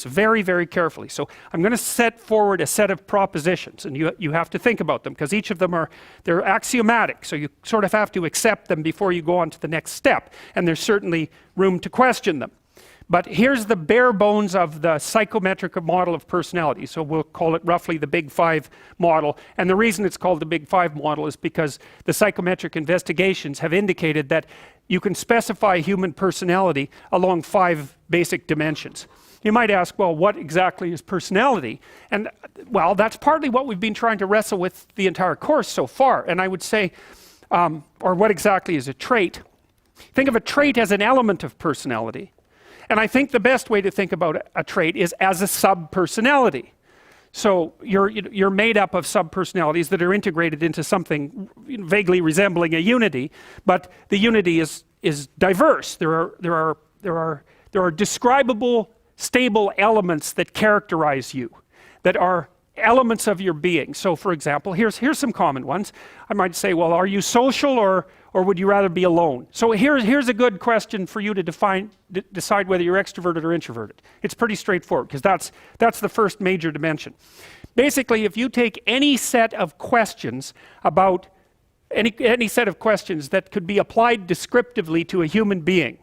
very, very carefully. So I'm going to set forward a set of propositions, and you have to think about them, because each of them they're axiomatic, so you sort of have to accept them before you go on to the next step, and there's certainly room to question them. But here's the bare bones of the psychometric model of personality. So we'll call it roughly the Big Five model. And the reason it's called the Big Five model is because the psychometric investigations have indicated that you can specify human personality along 5 basic dimensions. You might ask, well, what exactly is personality? And well, that's partly what we've been trying to wrestle with the entire course so far. And I would say, or what exactly is a trait? Think of a trait as an element of personality. And I think the best way to think about a trait is as a sub-personality. So you're made up of sub-personalities that are integrated into something vaguely resembling a unity, but the unity is diverse. There are describable, stable elements that characterize you, that are elements of your being. So for example, here's some common ones. I might say, well, are you social or would you rather be alone? So here's a good question for you to decide whether you're extroverted or introverted. It's pretty straightforward, because that's the first major dimension. Basically, if you take any set of questions about any set of questions that could be applied descriptively to a human being,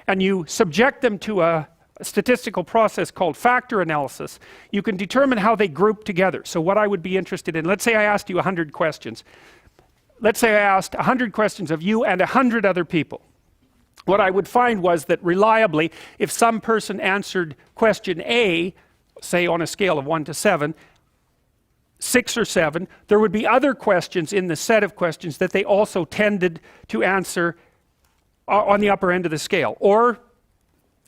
and you subject them to a statistical process called factor analysis, you can determine how they group together. So what I would be interested in, let's say I asked you 100 questions. Let's say I asked 100 questions of you and 100 other people. What I would find was that reliably, if some person answered question A, say on a scale of 1 to 7, 6 or 7, there would be other questions in the set of questions that they also tended to answer on the upper end of the scale. Or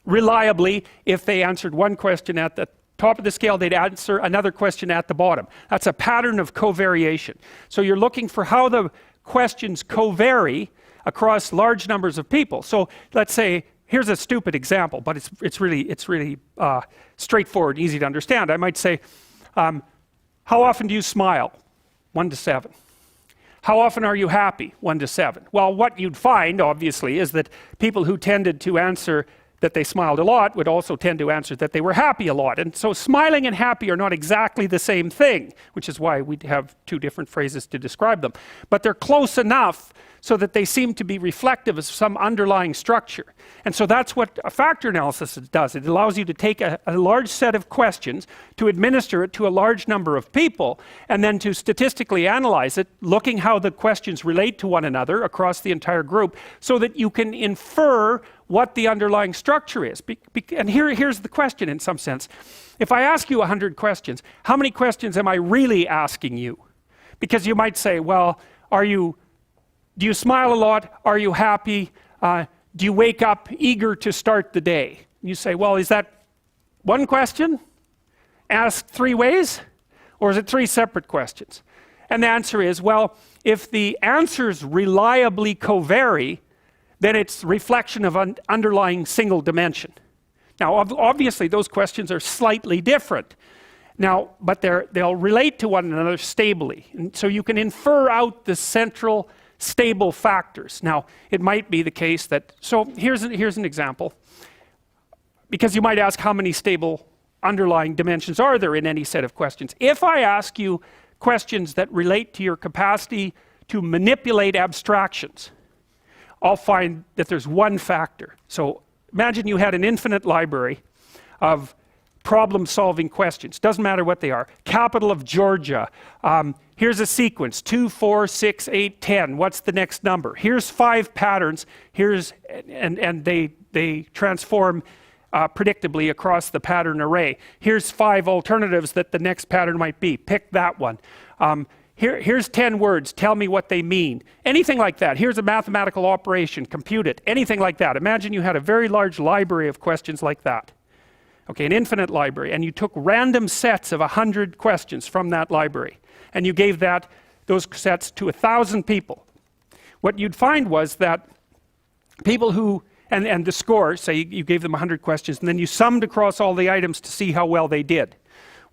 reliably, if they answered one question at the top of the scale, they'd answer another question at the bottom. That's a pattern of covariation. So you're looking for how the questions covary across large numbers of people. So let's say, here's a stupid example, but it's really straightforward, easy to understand. I might say, how often do you smile? 1 to 7. How often are you happy? 1 to 7. Well, what you'd find, obviously, is that people who tended to answer that they smiled a lot would also tend to answer that they were happy a lot. And so smiling and happy are not exactly the same thing, which is why we have 2 different phrases to describe them. But they're close enough so that they seem to be reflective of some underlying structure. And so that's what a factor analysis does. It allows you to take a large set of questions, to administer it to a large number of people, and then to statistically analyze it, looking how the questions relate to one another across the entire group, so that you can infer what the underlying structure is. And here's the question in some sense. If I ask you 100 questions, how many questions am I really asking you? Because you might say, well, do you smile a lot? Are you happy? Do you wake up eager to start the day? And you say, well, is that one question asked 3 ways? Or is it 3 separate questions? And the answer is, well, if the answers reliably covary, then it's reflection of an underlying single dimension. Now, obviously, those questions are slightly different. Now, but they'll relate to one another stably. And so you can infer out the central stable factors. Now, it might be the case that, so here's an example. Because you might ask, how many stable underlying dimensions are there in any set of questions? If I ask you questions that relate to your capacity to manipulate abstractions, I'll find that there's one factor. So imagine you had an infinite library of problem-solving questions. Doesn't matter what they are. Capital of Georgia. Here's a sequence. 2, 4, 6, 8, 10. What's the next number? Here's 5 patterns. And they transform predictably across the pattern array. Here's 5 alternatives that the next pattern might be. Pick that one. Here's 10 words. Tell me what they mean. Anything like that. Here's a mathematical operation. Compute it. Anything like that. Imagine you had a very large library of questions like that. Okay, an infinite library, and you took random sets of 100 questions from that library, and you gave those sets to 1,000 people. What you'd find was that people who, and the score, say you gave them 100 questions, and then you summed across all the items to see how well they did.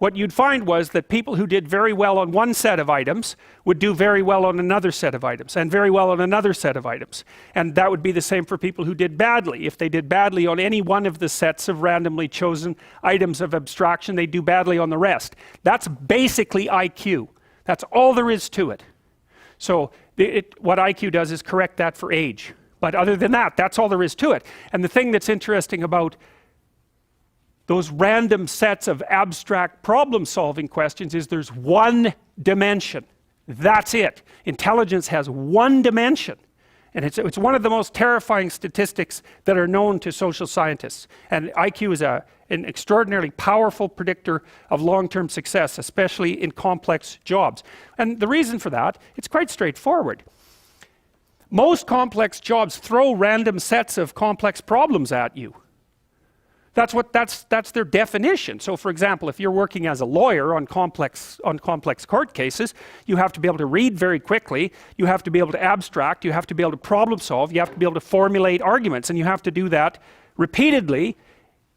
what you'd find was that people who did very well on one set of items would do very well on another set of items, and very well on another set of items. And that would be the same for people who did badly. If they did badly on any one of the sets of randomly chosen items of abstraction, they do badly on the rest. That's basically IQ. That's all there is to it. So what IQ does is correct that for age. But other than that, that's all there is to it. And the thing that's interesting about those random sets of abstract problem-solving questions is there's one dimension. That's it. Intelligence has one dimension. And it's one of the most terrifying statistics that are known to social scientists. And IQ is an extraordinarily powerful predictor of long-term success, especially in complex jobs. And the reason for that, it's quite straightforward. Most complex jobs throw random sets of complex problems at you. That's their definition. So for example, if you're working as a lawyer on complex court cases, you have to be able to read very quickly, you have to be able to abstract, you have to be able to problem solve, you have to be able to formulate arguments, and you have to do that repeatedly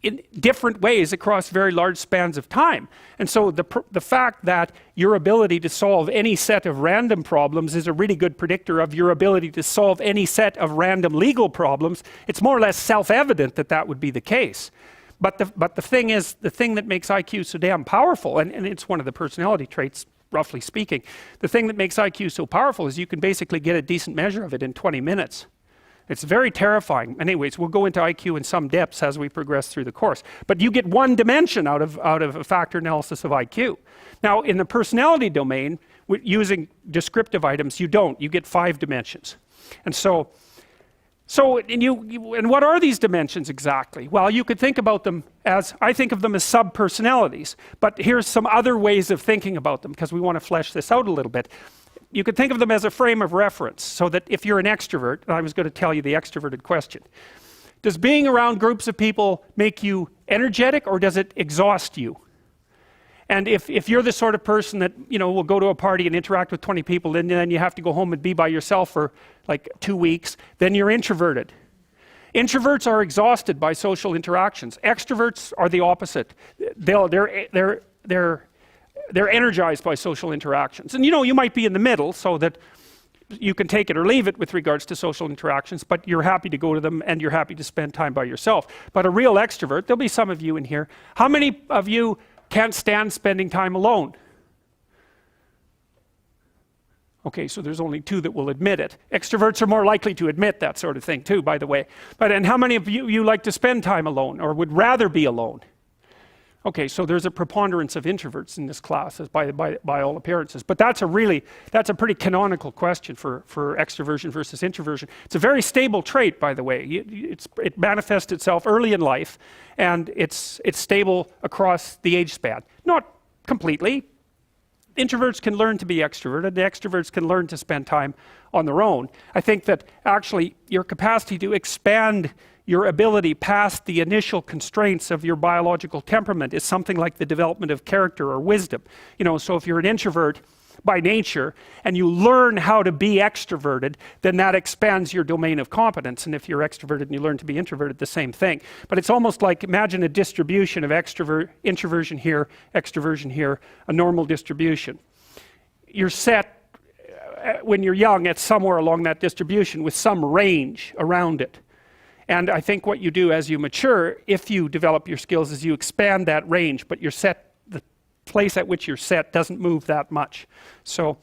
in different ways across very large spans of time. And so the fact that your ability to solve any set of random problems is a really good predictor of your ability to solve any set of random legal problems, it's more or less self-evident that that would be the case. But the thing is, the thing that makes IQ so damn powerful, and it's one of the personality traits, roughly speaking, the thing that makes IQ so powerful is you can basically get a decent measure of it in 20 minutes. It's very terrifying. Anyways, we'll go into IQ in some depths as we progress through the course. But you get one dimension out of a factor analysis of IQ. Now, in the personality domain, using descriptive items, you don't. You get 5 dimensions. And and what are these dimensions exactly? Well, you could think about them as, I think of them as sub-personalities. But here's some other ways of thinking about them, because we want to flesh this out a little bit. You could think of them as a frame of reference, so that if you're an extrovert, and I was going to tell you the extroverted question, does being around groups of people make you energetic, or does it exhaust you? And if you're the sort of person that, you know, will go to a party and interact with 20 people, and then you have to go home and be by yourself for like 2 weeks, then you're introverted. Introverts are exhausted by social interactions. Extroverts are the opposite. They're energized by social interactions. And you know, you might be in the middle, so that you can take it or leave it with regards to social interactions, but you're happy to go to them and you're happy to spend time by yourself. But a real extrovert, there'll be some of you in here, how many of you can't stand spending time alone? Okay, so there's only 2 that will admit it. Extroverts are more likely to admit that sort of thing too, by the way. And how many of you like to spend time alone, or would rather be alone? Okay, so there's a preponderance of introverts in this class, by all appearances. But that's a pretty canonical question for extroversion versus introversion. It's a very stable trait, by the way. It manifests itself early in life, and it's stable across the age span. Not completely. Introverts can learn to be extroverted, and extroverts can learn to spend time on their own. I think that actually your capacity to expand your ability past the initial constraints of your biological temperament is something like the development of character or wisdom. You know, so if you're an introvert by nature and you learn how to be extroverted, then that expands your domain of competence. And if you're extroverted and you learn to be introverted, the same thing. But it's almost like, imagine a distribution of introversion here, extroversion here, a normal distribution. You're set, when you're young, at somewhere along that distribution with some range around it. And I think what you do as you mature, if you develop your skills, is you expand that range, but the place at which you're set doesn't move that much. So,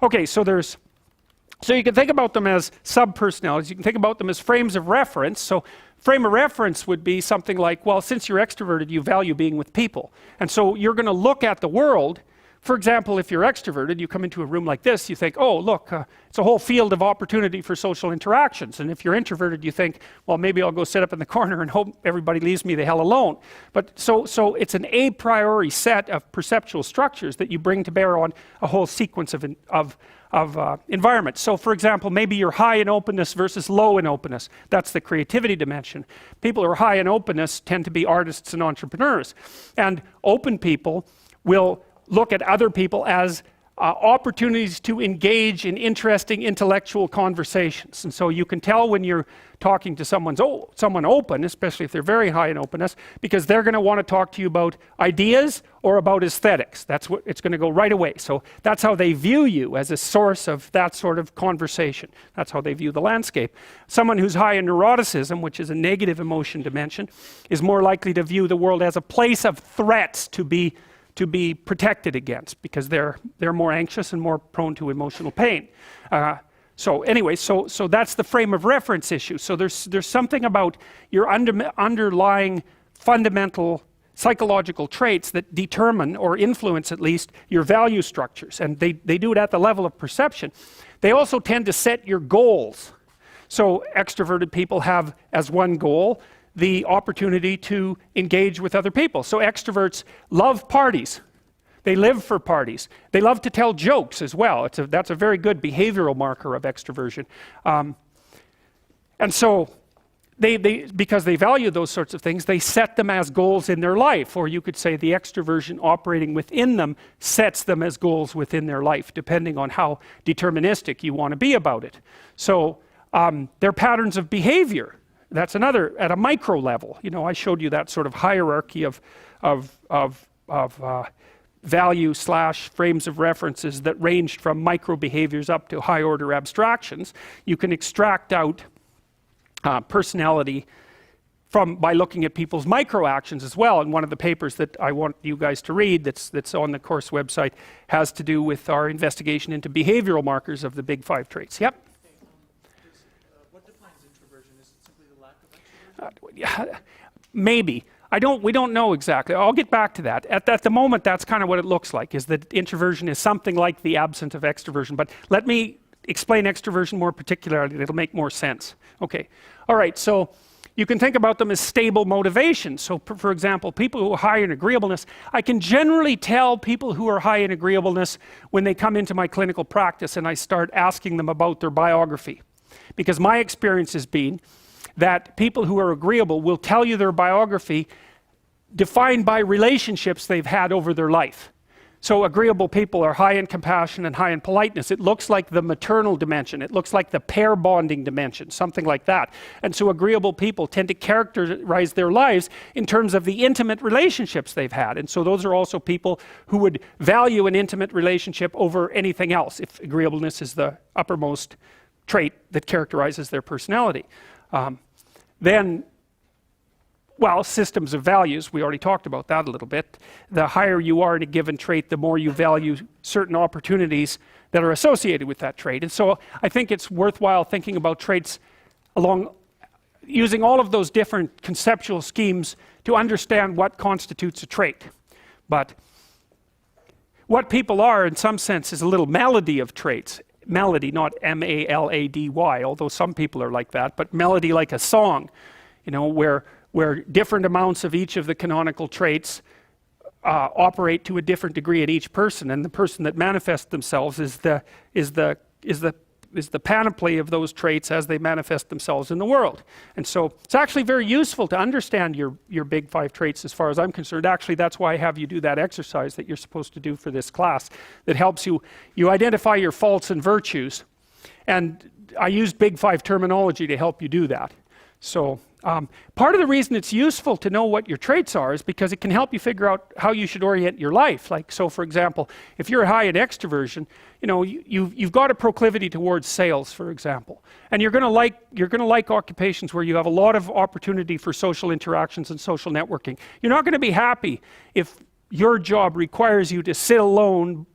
okay, so you can think about them as sub-personalities, you can think about them as frames of reference. So frame of reference would be something like, well, since you're extroverted, you value being with people. And so you're going to look at the world. For example, if you're extroverted, you come into a room like this, you think, oh, look, it's a whole field of opportunity for social interactions. And if you're introverted, you think, well, maybe I'll go sit up in the corner and hope everybody leaves me the hell alone. But so it's an a priori set of perceptual structures that you bring to bear on a whole sequence of environments. So for example, maybe you're high in openness versus low in openness. That's the creativity dimension. People who are high in openness tend to be artists and entrepreneurs. And open people will look at other people as opportunities to engage in interesting intellectual conversations. And so you can tell when you're talking to someone open, especially if they're very high in openness, because they're going to want to talk to you about ideas or about aesthetics. That's what it's going to go right away. So that's how they view you, as a source of that sort of conversation. That's how they view the landscape. Someone who's high in neuroticism, which is a negative emotion dimension, is more likely to view the world as a place of threats to be protected against, because they're more anxious and more prone to emotional pain. So anyway, so that's the frame of reference issue. So there's something about your underlying fundamental psychological traits that determine, or influence at least, your value structures, and they do it at the level of perception. They also tend to set your goals. So extroverted people have as one goal the opportunity to engage with other people. So extroverts love parties. They live for parties. They love to tell jokes as well. That's a very good behavioral marker of extroversion. And so because they value those sorts of things, they set them as goals in their life. Or you could say the extroversion operating within them sets them as goals within their life, depending on how deterministic you want to be about it. So their patterns of behavior, that's another, at a micro level. You know, I showed you that sort of hierarchy of value / frames of references that ranged from micro behaviors up to high order abstractions. You can extract out personality by looking at people's micro actions as well. And one of the papers that I want you guys to read that's on the course website has to do with our investigation into behavioral markers of the big 5 traits. Yep. Maybe. We don't know exactly. I'll get back to that. At the moment, that's kind of what it looks like, is that introversion is something like the absence of extroversion. But let me explain extroversion more particularly. It'll make more sense. Okay. All right. So you can think about them as stable motivations. So for example, people who are high in agreeableness, I can generally tell people who are high in agreeableness when they come into my clinical practice and I start asking them about their biography. Because my experience has been that people who are agreeable will tell you their biography defined by relationships they've had over their life. So agreeable people are high in compassion and high in politeness. It looks like the maternal dimension. It looks like the pair bonding dimension, something like that. And so agreeable people tend to characterize their lives in terms of the intimate relationships they've had. And so those are also people who would value an intimate relationship over anything else, if agreeableness is the uppermost trait that characterizes their personality. Then, well, systems of values, we already talked about that a little bit. The higher you are in a given trait, the more you value certain opportunities that are associated with that trait. And so I think it's worthwhile thinking about traits using all of those different conceptual schemes to understand what constitutes a trait. But what people are, in some sense, is a little melody of traits. Melody, not M-A-L-A-D-Y, although some people are like that, but melody like a song, you know, where different amounts of each of the canonical traits operate to a different degree in each person, and the person that manifests themselves is the panoply of those traits as they manifest themselves in the world. And so it's actually very useful to understand your big 5 traits as far as I'm concerned. Actually, that's why I have you do that exercise that you're supposed to do for this class that helps you identify your faults and virtues. And I used big 5 terminology to help you do that. So part of the reason it's useful to know what your traits are is because it can help you figure out how you should orient your life. Like, so for example, if you're high in extroversion, you know, you've got a proclivity towards sales, for example, and you're going to like occupations where you have a lot of opportunity for social interactions and social networking. You're not going to be happy if your job requires you to sit alone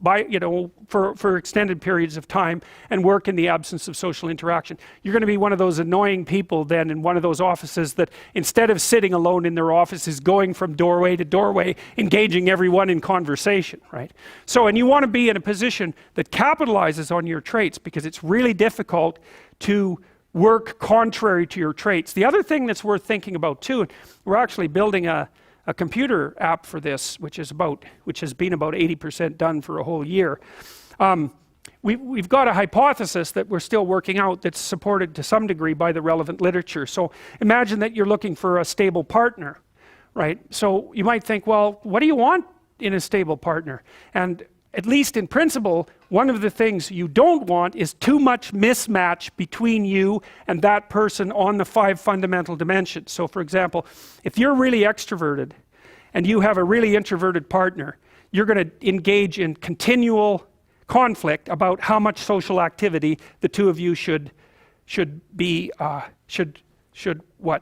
for extended periods of time and work in the absence of social interaction. You're going to be one of those annoying people then in one of those offices that instead of sitting alone in their office is going from doorway to doorway, engaging everyone in conversation, right? So, and you want to be in a position that capitalizes on your traits, because it's really difficult to work contrary to your traits. The other thing that's worth thinking about too, and we're actually building a computer app for this, which has been about 80% done for a whole year. We've got a hypothesis that we're still working out that's supported to some degree by the relevant literature. So imagine that you're looking for a stable partner, right? So you might think, well, what do you want in a stable partner? And at least in principle, one of the things you don't want is too much mismatch between you and that person on the 5 fundamental dimensions. So for example, if you're really extroverted and you have a really introverted partner, you're going to engage in continual conflict about how much social activity the two of you should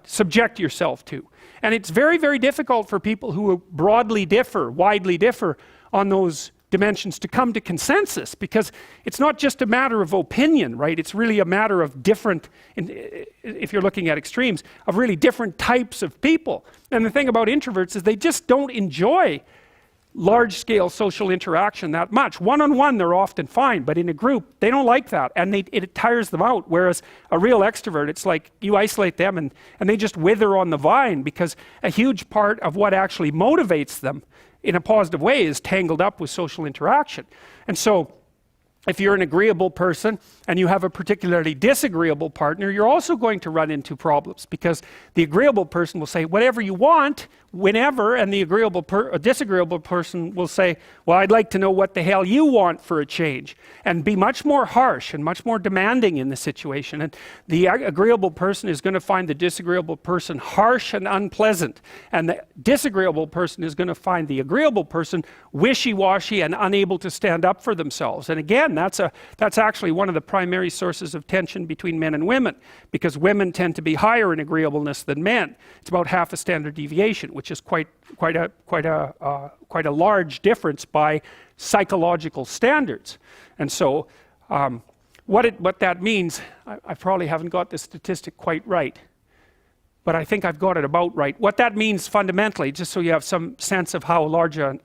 subject yourself to. And it's very, very difficult for people who widely differ on those dimensions to come to consensus, because it's not just a matter of opinion, right? It's really a matter of different, if you're looking at extremes, of really different types of people. And the thing about introverts is they just don't enjoy large-scale social interaction that much. One-on-one they're often fine, but in a group they don't like that, and it tires them out. Whereas a real extrovert, it's like you isolate them and they just wither on the vine, because a huge part of what actually motivates them in a positive way is tangled up with social interaction. And so if you're an agreeable person and you have a particularly disagreeable partner, you're also going to run into problems, because the agreeable person will say whatever you want whenever, and the disagreeable person will say, well, I'd like to know what the hell you want for a change, and be much more harsh and much more demanding in the situation. And the agreeable person is going to find the disagreeable person harsh and unpleasant, and the disagreeable person is going to find the agreeable person wishy-washy and unable to stand up for themselves. And again, that's actually one of the primary sources of tension between men and women, because women tend to be higher in agreeableness than men. It's about half a standard deviation, which is quite a large difference by psychological standards. And so what that means, I probably haven't got the statistic quite right, but I think I've got it about right. What that means fundamentally, just so you have some sense of how large an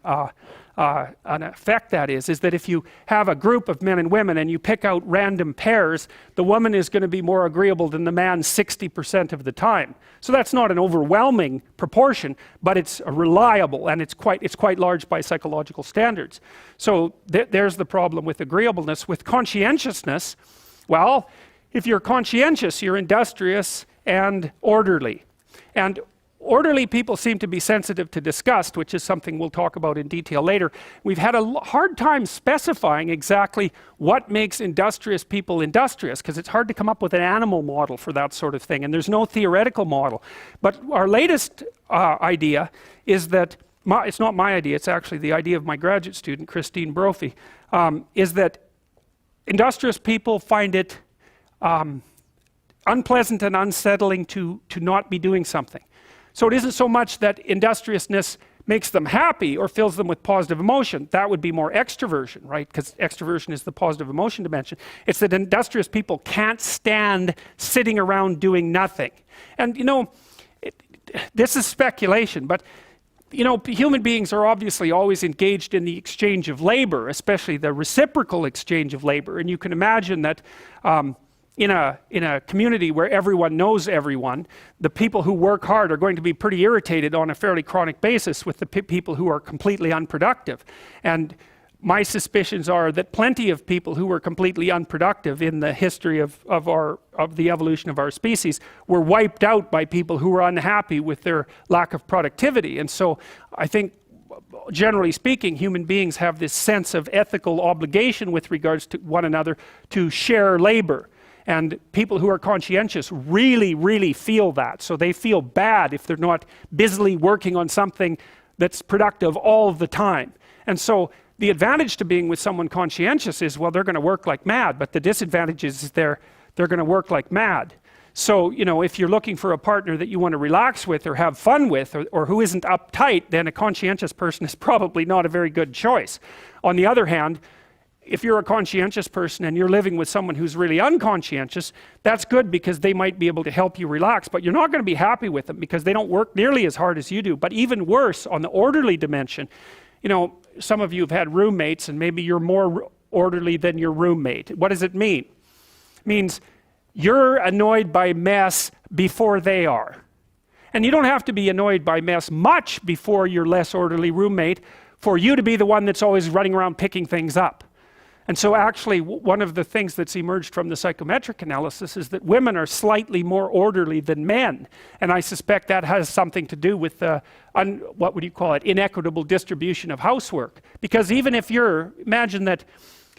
effect that is that if you have a group of men and women and you pick out random pairs, the woman is going to be more agreeable than the man 60% of the time. So that's not an overwhelming proportion, but it's reliable, and it's quite large by psychological standards. So there's the problem with agreeableness. With conscientiousness, well, if you're conscientious, you're industrious and orderly. And orderly people seem to be sensitive to disgust, which is something we'll talk about in detail later. We've had a hard time specifying exactly what makes industrious people industrious, because it's hard to come up with an animal model for that sort of thing, and there's no theoretical model. But our latest idea is that, it's not my idea, it's actually the idea of my graduate student, Christine Brophy, is that industrious people find it unpleasant and unsettling to not be doing something. So it isn't so much that industriousness makes them happy or fills them with positive emotion. That would be more extroversion, right? Because extroversion is the positive emotion dimension. It's that industrious people can't stand sitting around doing nothing. And this is speculation, but human beings are obviously always engaged in the exchange of labor, especially the reciprocal exchange of labor. And you can imagine that in a community where everyone knows everyone, the people who work hard are going to be pretty irritated on a fairly chronic basis with the people who are completely unproductive. And my suspicions are that plenty of people who were completely unproductive in the history of the evolution of our species were wiped out by people who were unhappy with their lack of productivity. And so I think, generally speaking, human beings have this sense of ethical obligation with regards to one another to share labor. And people who are conscientious really, really feel that. So they feel bad if they're not busily working on something that's productive all the time. And so the advantage to being with someone conscientious is, well, they're going to work like mad, but the disadvantage is they're going to work like mad. So, if you're looking for a partner that you want to relax with or have fun with, or who isn't uptight, then a conscientious person is probably not a very good choice. On the other hand, if you're a conscientious person and you're living with someone who's really unconscientious, that's good, because they might be able to help you relax, but you're not going to be happy with them because they don't work nearly as hard as you do. But even worse, on the orderly dimension, some of you have had roommates, and maybe you're more orderly than your roommate. What does it mean? It means you're annoyed by mess before they are. And you don't have to be annoyed by mess much before your less orderly roommate for you to be the one that's always running around picking things up. And so actually one of the things that's emerged from the psychometric analysis is that women are slightly more orderly than men. And I suspect that has something to do with the, what would you call it, inequitable distribution of housework. Because even if imagine that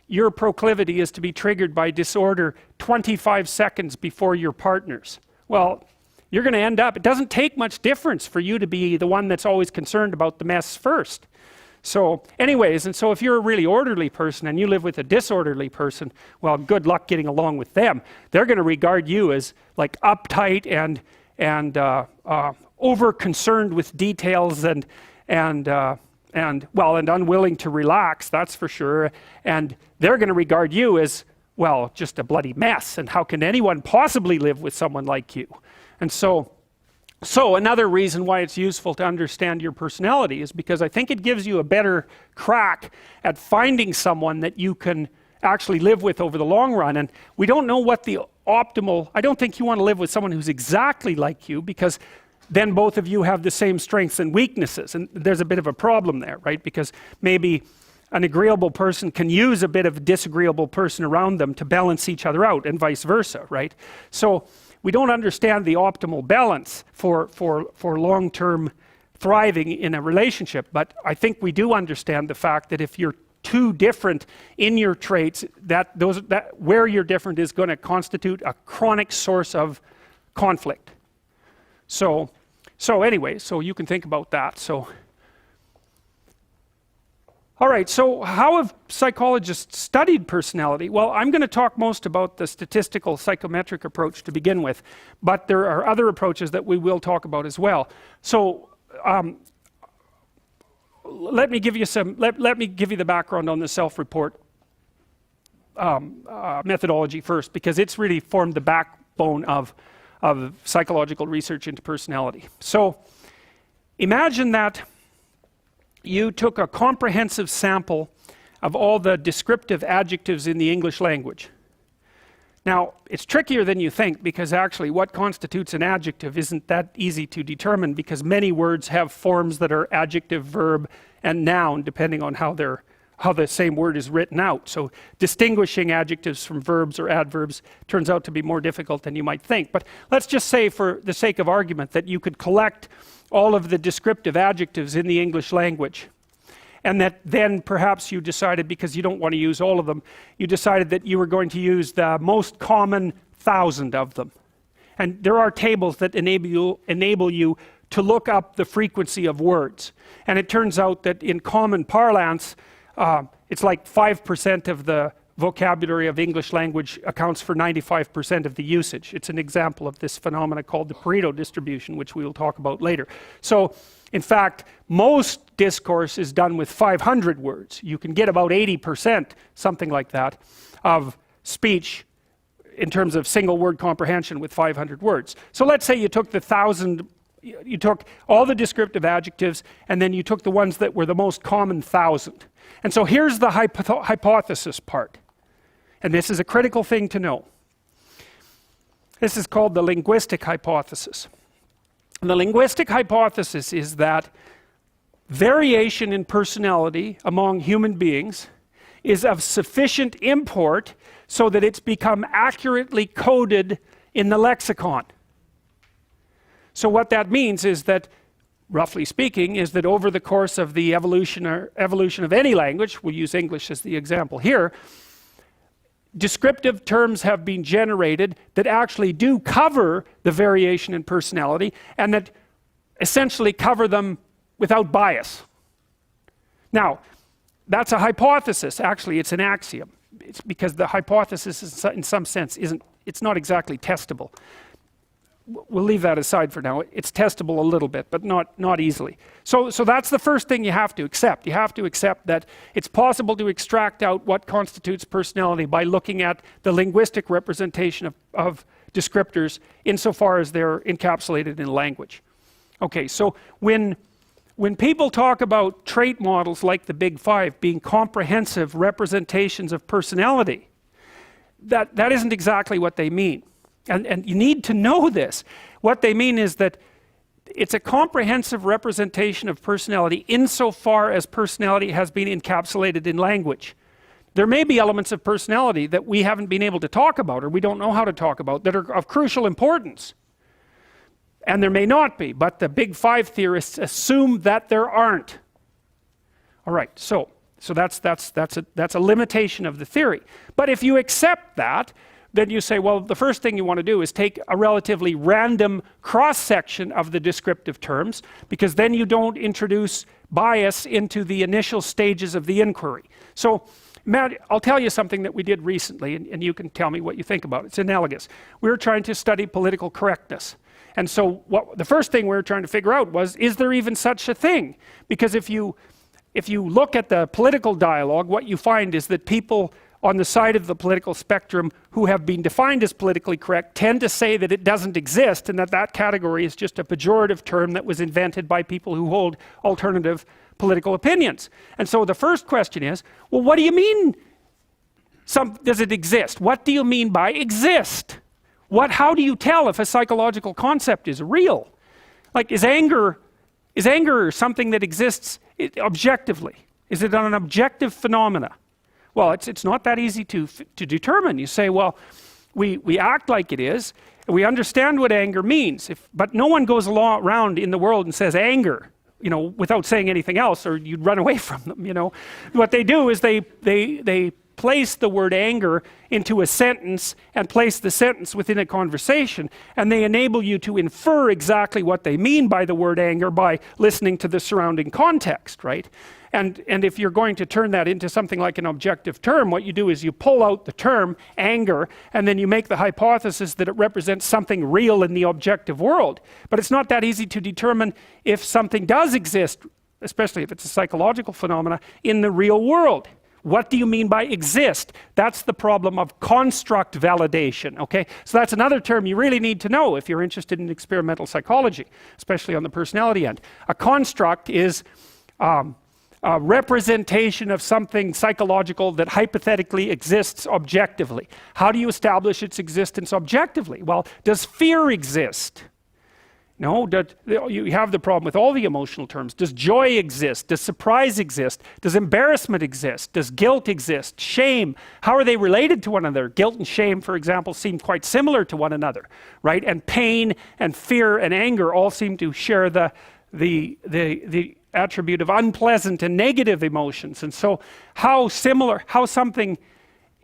your proclivity is to be triggered by disorder 25 seconds before your partner's. Well, you're going to end up, it doesn't take much difference for you to be the one that's always concerned about the mess first. So anyways, and so if you're a really orderly person and you live with a disorderly person, well, good luck getting along with them. They're going to regard you as like uptight and over concerned with details and unwilling to relax, that's for sure. And they're going to regard you as, well, just a bloody mess. And how can anyone possibly live with someone like you? And so another reason why it's useful to understand your personality is because I think it gives you a better crack at finding someone that you can actually live with over the long run. And we don't know what the optimal, I don't think you want to live with someone who's exactly like you, because then both of you have the same strengths and weaknesses. And there's a bit of a problem there, right? Because maybe an agreeable person can use a bit of a disagreeable person around them to balance each other out, and vice versa, right? So we don't understand the optimal balance for long-term thriving in a relationship, but I think we do understand the fact that if you're too different in your traits, that where you're different is going to constitute a chronic source of conflict. So anyway, so you can think about that. So, all right, so how have psychologists studied personality? Well, I'm going to talk most about the statistical psychometric approach to begin with, but there are other approaches that we will talk about as well. So let me give you the background on the self-report methodology first, because it's really formed the backbone of psychological research into personality. So imagine that you took a comprehensive sample of all the descriptive adjectives in the English language. Now, it's trickier than you think, because actually what constitutes an adjective isn't that easy to determine, because many words have forms that are adjective, verb, and noun, depending on how the same word is written out. So distinguishing adjectives from verbs or adverbs turns out to be more difficult than you might think. But let's just say, for the sake of argument, that you could collect all of the descriptive adjectives in the English language, and that then perhaps you decided, because you don't want to use all of them, you decided that you were going to use the most common 1,000 of them. And there are tables that enable you to look up the frequency of words. And it turns out that in common parlance, it's like 5% of the vocabulary of English language accounts for 95% of the usage. It's an example of this phenomena called the Pareto distribution, which we will talk about later. So, in fact, most discourse is done with 500 words. You can get about 80%, something like that, of speech in terms of single word comprehension with 500 words. So let's say you took you took all the descriptive adjectives, and then you took the ones that were the most common 1,000. And so here's the hypothesis part. And this is a critical thing to know. This is called the linguistic hypothesis. And the linguistic hypothesis is that variation in personality among human beings is of sufficient import so that it's become accurately coded in the lexicon. So what that means is that, roughly speaking, is that over the course of the evolution of any language, we'll use English as the example here, descriptive terms have been generated that actually do cover the variation in personality, and that essentially cover them without bias. Now, that's a hypothesis. Actually, it's an axiom. It's because the hypothesis is, in some sense, it's not exactly testable. We'll leave that aside for now. It's testable a little bit, but not easily. So that's the first thing you have to accept. You have to accept that it's possible to extract out what constitutes personality by looking at the linguistic representation of descriptors insofar as they're encapsulated in language. Okay, so when people talk about trait models like the Big Five being comprehensive representations of personality, that isn't exactly what they mean. And you need to know this. What they mean is that it's a comprehensive representation of personality insofar as personality has been encapsulated in language. There may be elements of personality that we haven't been able to talk about, or we don't know how to talk about, that are of crucial importance. And there may not be, but the big five theorists assume that there aren't. All right, so that's a limitation of the theory. But if you accept that, then you say, well, the first thing you want to do is take a relatively random cross-section of the descriptive terms, because then you don't introduce bias into the initial stages of the inquiry. So, Matt, I'll tell you something that we did recently, and you can tell me what you think about it. It's analogous. We were trying to study political correctness. And so the first thing we were trying to figure out was, is there even such a thing? Because if you look at the political dialogue, what you find is that people on the side of the political spectrum who have been defined as politically correct tend to say that it doesn't exist, and that category is just a pejorative term that was invented by people who hold alternative political opinions. And so the first question is, well, what do you mean does it exist? What do you mean by exist? How do you tell if a psychological concept is real? Like, is anger something that exists objectively? Is it an objective phenomena? Well, it's not that easy to determine. You say, well, we act like it is, and we understand what anger means, but no one goes around in the world and says anger, without saying anything else, or you'd run away from them. What they do is they place the word anger into a sentence and place the sentence within a conversation, and they enable you to infer exactly what they mean by the word anger by listening to the surrounding context, right? And if you're going to turn that into something like an objective term, what you do is you pull out the term anger, and then you make the hypothesis that it represents something real in the objective world. But it's not that easy to determine if something does exist, especially if it's a psychological phenomena, in the real world. What do you mean by exist? That's the problem of construct validation, okay? So that's another term you really need to know if you're interested in experimental psychology, especially on the personality end. A construct is a representation of something psychological that hypothetically exists objectively. How do you establish its existence objectively? Well, does fear exist? No, you have the problem with all the emotional terms. Does joy exist? Does surprise exist? Does embarrassment exist? Does guilt exist? Shame? How are they related to one another? Guilt and shame, for example, seem quite similar to one another, right? And pain and fear and anger all seem to share the attribute of unpleasant and negative emotions. And so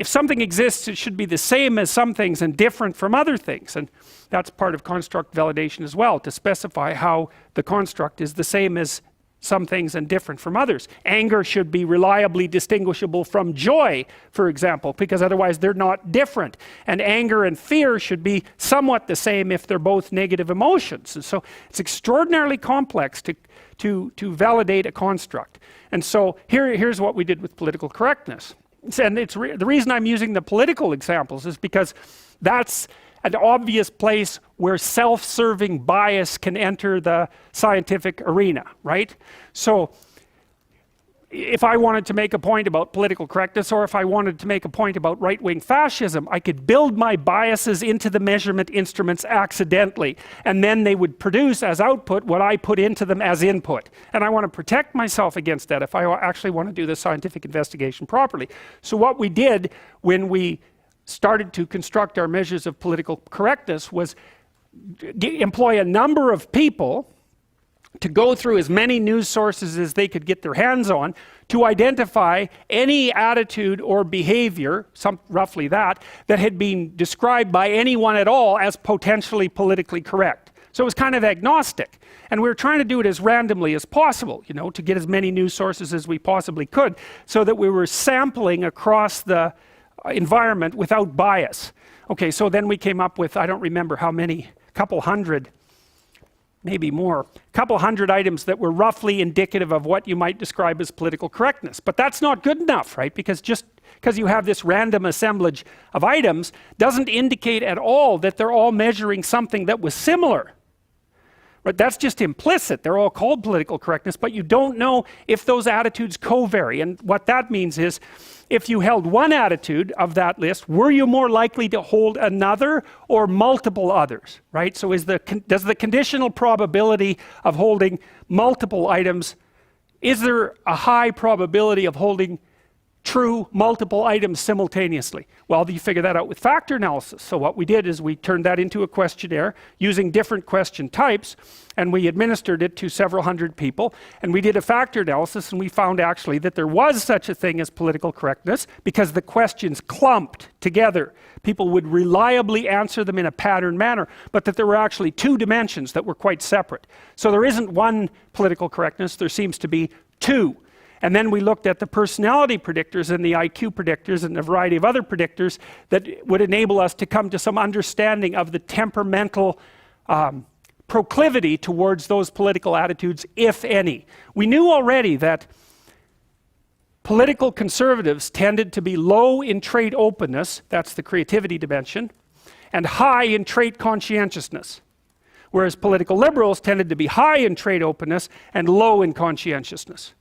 if something exists, it should be the same as some things and different from other things. And that's part of construct validation as well, to specify how the construct is the same as some things and different from others. Anger should be reliably distinguishable from joy, for example, because otherwise they're not different. And anger and fear should be somewhat the same if they're both negative emotions. And so it's extraordinarily complex to validate a construct. And so here's what we did with political correctness. And the reason I'm using the political examples is because that's an obvious place where self-serving bias can enter the scientific arena, right? So if I wanted to make a point about political correctness, or if I wanted to make a point about right-wing fascism, I could build my biases into the measurement instruments accidentally, and then they would produce as output what I put into them as input. And I want to protect myself against that if I actually want to do the scientific investigation properly. So what we did when we started to construct our measures of political correctness was employ a number of people to go through as many news sources as they could get their hands on to identify any attitude or behavior, roughly that had been described by anyone at all as potentially politically correct. So it was kind of agnostic. And we were trying to do it as randomly as possible, to get as many news sources as we possibly could, so that we were sampling across the environment without bias. Okay, so then we came up with, I don't remember how many, couple hundred, maybe more, couple hundred items that were roughly indicative of what you might describe as political correctness. But that's not good enough, right? Because just because you have this random assemblage of items doesn't indicate at all that they're all measuring something that was similar. But that's just implicit. They're all called political correctness, but you don't know if those attitudes co-vary. And what that means is, if you held one attitude of that list, were you more likely to hold another or multiple others, right? So does the conditional probability of holding multiple items, is there a high probability of holding true multiple items simultaneously? Well, you figure that out with factor analysis. So what we did is we turned that into a questionnaire using different question types, and we administered it to several hundred people, and we did a factor analysis, and we found actually that there was such a thing as political correctness because the questions clumped together. People would reliably answer them in a patterned manner, but that there were actually two dimensions that were quite separate. So there isn't one political correctness, there seems to be two. And then we looked at the personality predictors and the IQ predictors and a variety of other predictors that would enable us to come to some understanding of the temperamental proclivity towards those political attitudes, if any. We knew already that political conservatives tended to be low in trait openness, that's the creativity dimension, and high in trait conscientiousness. Whereas political liberals tended to be high in trait openness and low in conscientiousness.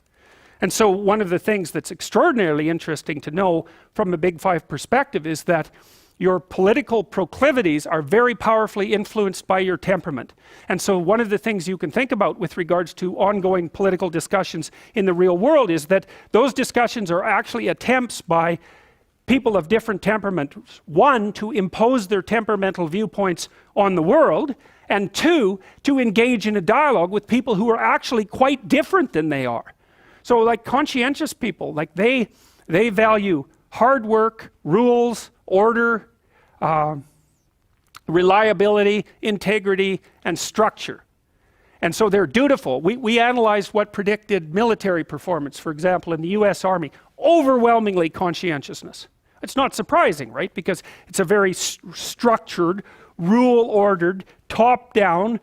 And so one of the things that's extraordinarily interesting to know from a Big Five perspective is that your political proclivities are very powerfully influenced by your temperament. And so one of the things you can think about with regards to ongoing political discussions in the real world is that those discussions are actually attempts by people of different temperaments, one, to impose their temperamental viewpoints on the world, and two, to engage in a dialogue with people who are actually quite different than they are. So like conscientious people, like they value hard work, rules, order, reliability, integrity, and structure. And so they're dutiful. We analyzed what predicted military performance, for example, in the US Army. Overwhelmingly conscientiousness. It's not surprising, right? Because it's a very structured, rule-ordered, top-down,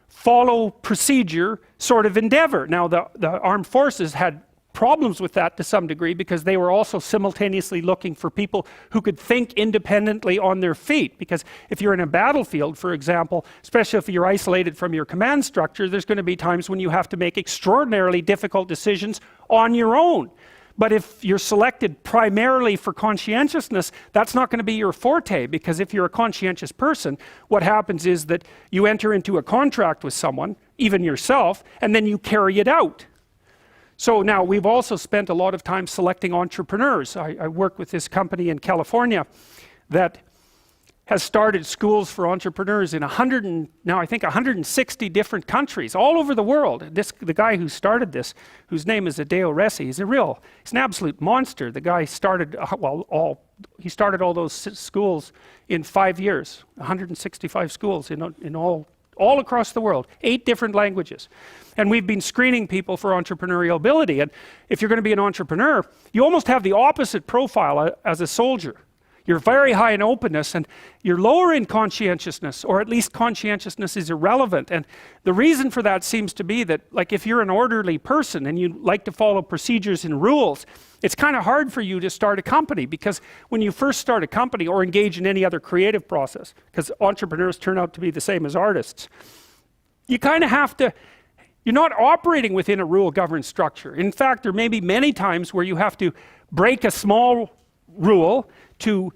follow procedure sort of endeavor. Now the armed forces had problems with that to some degree because they were also simultaneously looking for people who could think independently on their feet, because if you're in a battlefield, for example, especially if you're isolated from your command structure, there's going to be times when you have to make extraordinarily difficult decisions on your own. But if you're selected primarily for conscientiousness, that's not going to be your forte, because if you're a conscientious person, what happens is that you enter into a contract with someone, even yourself, and then you carry it out. So now we've also spent a lot of time selecting entrepreneurs. I work with this company in California that has started schools for entrepreneurs in 160 different countries all over the world. The guy who started this, whose name is Hideo Resi, he's an absolute monster. The guy started, he started all those schools in 5 years, 165 schools in all across the world, 8 different languages. And we've been screening people for entrepreneurial ability. And if you're going to be an entrepreneur, you almost have the opposite profile as a soldier. You're very high in openness and you're lower in conscientiousness, or at least conscientiousness is irrelevant. And the reason for that seems to be that, like, if you're an orderly person and you like to follow procedures and rules, it's kind of hard for you to start a company, because when you first start a company or engage in any other creative process, because entrepreneurs turn out to be the same as artists, you kind of have to, you're not operating within a rule-governed structure. In fact, there may be many times where you have to break a small rule to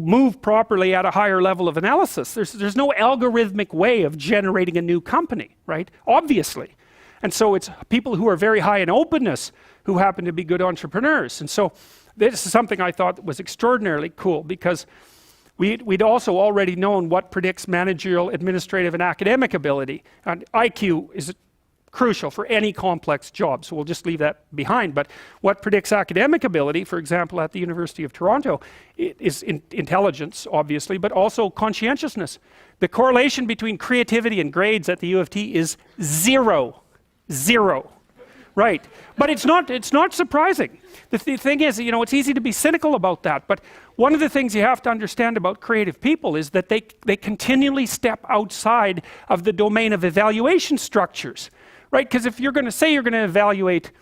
move properly at a higher level of analysis. There's no algorithmic way of generating a new company, right? Obviously. And so it's people who are very high in openness who happen to be good entrepreneurs. And so this is something I thought was extraordinarily cool, because we'd also already known what predicts managerial, administrative, and academic ability. And IQ is crucial for any complex job, so we'll just leave that behind. But what predicts academic ability, for example, at the University of Toronto, is intelligence, obviously, but also conscientiousness. The correlation between creativity and grades at the U of T is 0. Right. But it's not surprising. The thing is, it's easy to be cynical about that, but one of the things you have to understand about creative people is that they continually step outside of the domain of evaluation structures. Right? Because if you're going to say you're going to evaluate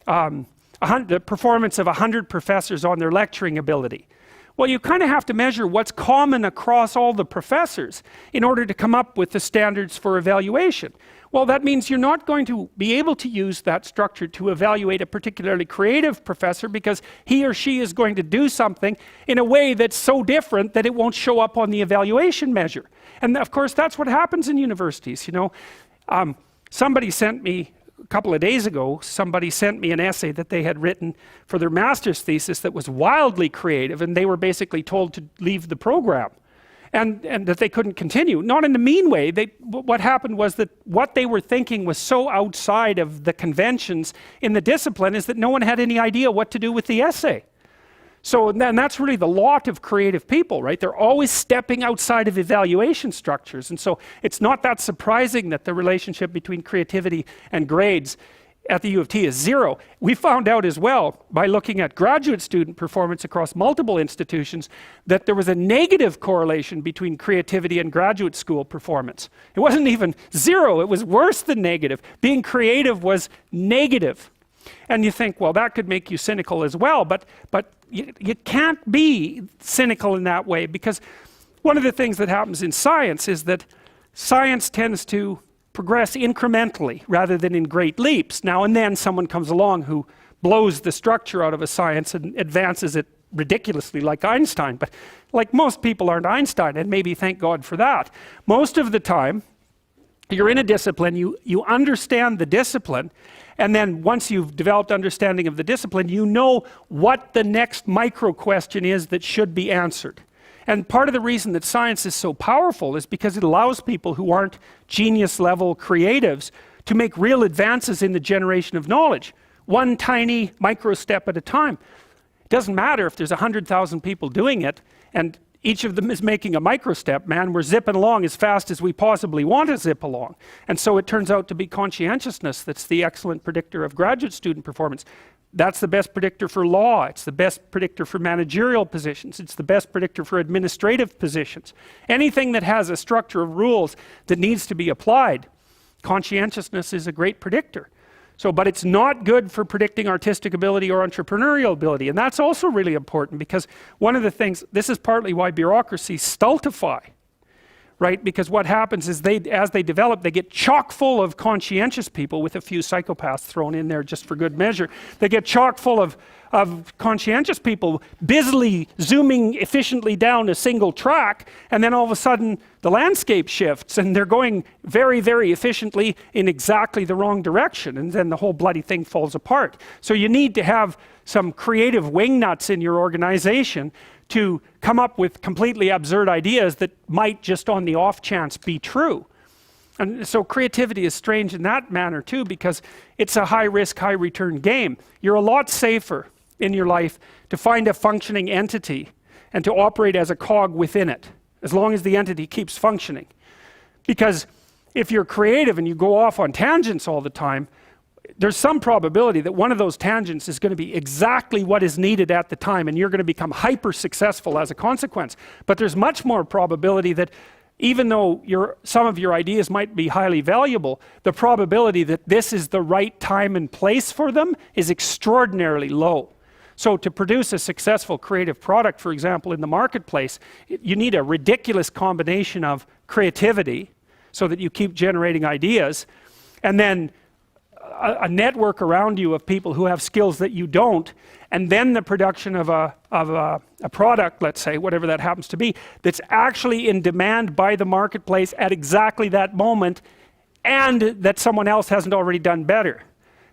the performance of 100 professors on their lecturing ability, well, you kind of have to measure what's common across all the professors in order to come up with the standards for evaluation. Well, that means you're not going to be able to use that structure to evaluate a particularly creative professor, because he or she is going to do something in a way that's so different that it won't show up on the evaluation measure. And of course, that's what happens in universities. Somebody sent me a couple of days ago, somebody sent me an essay that they had written for their master's thesis that was wildly creative, and they were basically told to leave the program. And that they couldn't continue. Not in the mean way. What happened was that what they were thinking was so outside of the conventions in the discipline is that no one had any idea what to do with the essay. So and that's really the lot of creative people, right? They're always stepping outside of evaluation structures. And so it's not that surprising that the relationship between creativity and grades at the U of T is zero. We found out as well, by looking at graduate student performance across multiple institutions, that there was a negative correlation between creativity and graduate school performance. It wasn't even zero, it was worse than negative. Being creative was negative. And you think, well, that could make you cynical as well, but you can't be cynical in that way, because one of the things that happens in science is that science tends to progress incrementally rather than in great leaps. Now and then someone comes along who blows the structure out of a science and advances it ridiculously, like Einstein. But like, most people aren't Einstein, and maybe thank God for that. Most of the time, you're in a discipline, you understand the discipline, and then once you've developed understanding of the discipline, you know what the next micro question is that should be answered. And part of the reason that science is so powerful is because it allows people who aren't genius level creatives to make real advances in the generation of knowledge, one tiny micro step at a time. It doesn't matter if there's 100,000 people doing it and each of them is making a micro step, man. We're zipping along as fast as we possibly want to zip along. And so it turns out to be conscientiousness that's the excellent predictor of graduate student performance. That's the best predictor for law. It's the best predictor for managerial positions. It's the best predictor for administrative positions. Anything that has a structure of rules that needs to be applied, conscientiousness is a great predictor. So, but it's not good for predicting artistic ability or entrepreneurial ability. And that's also really important, because one of the things, this is partly why bureaucracies stultify, right? Because what happens is as they develop, they get chock full of conscientious people, with a few psychopaths thrown in there just for good measure. They get chock full of conscientious people busily zooming efficiently down a single track, and then all of a sudden the landscape shifts and they're going very, very efficiently in exactly the wrong direction, and then the whole bloody thing falls apart. So you need to have some creative wingnuts in your organization to come up with completely absurd ideas that might just on the off chance be true. And so creativity is strange in that manner too, because it's a high risk, high return game. You're a lot safer in your life to find a functioning entity and to operate as a cog within it, as long as the entity keeps functioning. Because if you're creative and you go off on tangents all the time, there's some probability that one of those tangents is going to be exactly what is needed at the time, and you're going to become hyper successful as a consequence. But there's much more probability that even though some of your ideas might be highly valuable, the probability that this is the right time and place for them is extraordinarily low. So to produce a successful creative product, for example, in the marketplace, you need a ridiculous combination of creativity so that you keep generating ideas, and then a network around you of people who have skills that you don't, and then the production of a product, let's say, whatever that happens to be, that's actually in demand by the marketplace at exactly that moment, and that someone else hasn't already done better.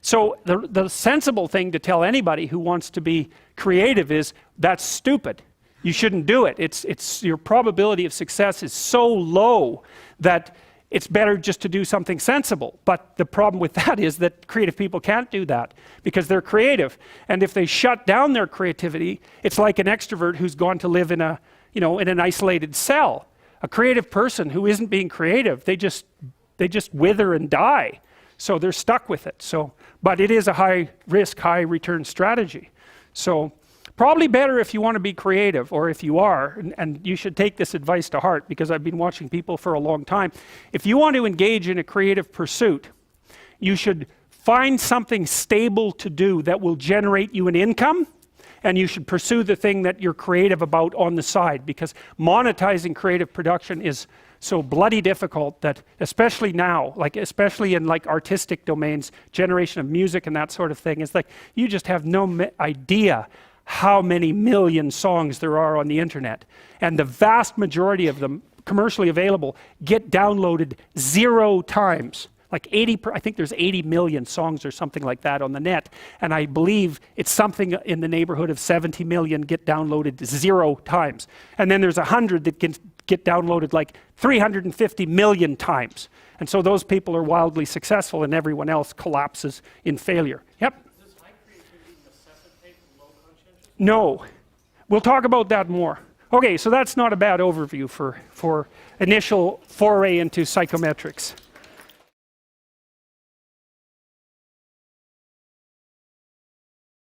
So the sensible thing to tell anybody who wants to be creative is, that's stupid. You shouldn't do it. It's your probability of success is so low that it's better just to do something sensible. But the problem with that is that creative people can't do that because they're creative. And if they shut down their creativity, it's like an extrovert who's gone to live in an isolated cell. A creative person who isn't being creative, they just wither and die. So they're stuck with it. But it is a high risk, high return strategy. So probably better if you want to be creative, or if you are, and you should take this advice to heart, because I've been watching people for a long time. If you want to engage in a creative pursuit, you should find something stable to do that will generate you an income, and you should pursue the thing that you're creative about on the side, because monetizing creative production is so bloody difficult that, especially now, especially in artistic domains, generation of music and that sort of thing, it's like you just have no idea how many million songs there are on the internet, and the vast majority of them, commercially available, get downloaded 0 times. like I think there's 80 million songs or something like that on the net, and I believe it's something in the neighborhood of 70 million get downloaded 0 times. And then there's 100 that can get downloaded like 350 million times. And so those people are wildly successful and everyone else collapses in failure. Yep? Does high creativity necessitate low conscientiousness? No. We'll talk about that more. Okay, so that's not a bad overview for initial foray into psychometrics.